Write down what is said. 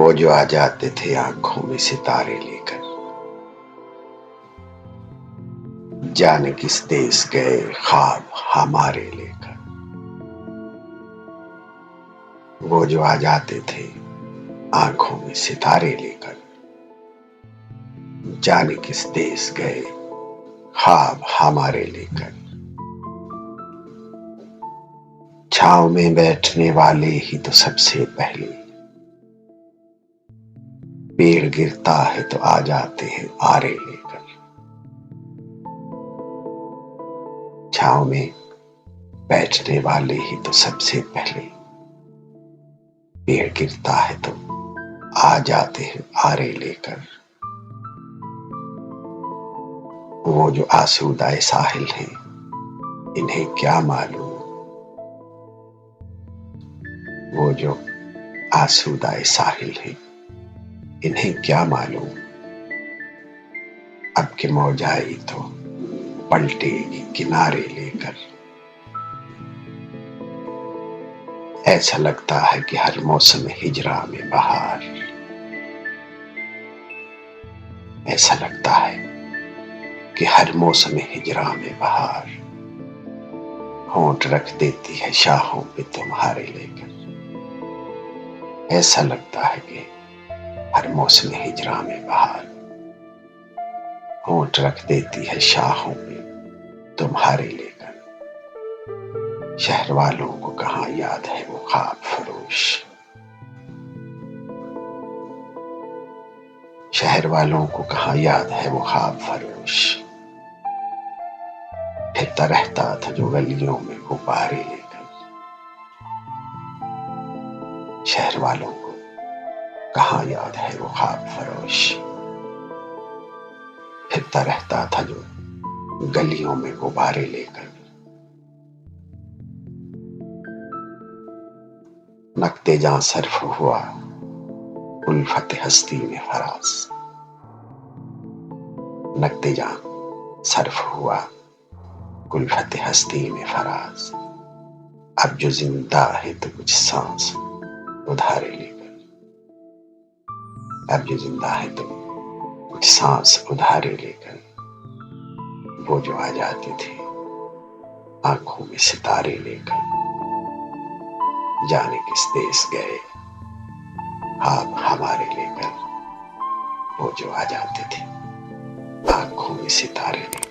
वो जो आ जाते थे आंखों में सितारे लेकर, जाने किस देश गए ख्वाब हमारे लेकर। वो जो आ जाते थे आंखों में सितारे लेकर, जाने किस देश गए ख्वाब हमारे लेकर। छांव में बैठने वाले ही तो सबसे पहले, पेड़ गिरता है तो आ जाते हैं आरे लेकर। छांव में बैठने वाले ही तो सबसे पहले, पेड़ गिरता है तो आ जाते हैं आरे लेकर। वो जो आसूदाए साहिल हैं, इन्हें क्या मालूम। वो जो आसूदाए साहिल हैं, इन्हें क्या मालूम। अब के मौजाई तो पलटेगी किनारे लेकर। ऐसा लगता है कि हर मौसम हिजरा में बहार, ऐसा लगता है कि हर मौसम हिजरा में बहार होंठ रख देती है शाहों पे तुम्हारे लेकर। ऐसा लगता है कि हर मौसम हिजरा में बहार होंठ रख देती है शाहों पे तुम्हारे लेकर। शहर वालों को कहाँ याद है वो ख्वाब फरोश, शहर वालों को कहाँ याद है वो ख्वाब फरोश। फिरता रहता था जो गलियों में गुब्बारे लेकर। शहर वालों को कहाँ याद है वो ख्वाब फरोश। फिरता रहता था जो गलियों में गुब्बारे लेकर। नक्ते जहां सर्फ हुआ उल्फत हस्ती में फराज, नक्ते जहां सर्फ हुआ उल्फत हस्ती में फराज। अब जो जिंदा है तो कुछ सांस उधारे लेकर। अब जो जिंदा है तो कुछ सांस उधारे लेकर। वो जो आ जाते थे आंखों में सितारे लेकर, जाने किस देश गए ख्वाब हमारे लेकर। वो जो आ जाते थे आंखों में सितारे लेकर।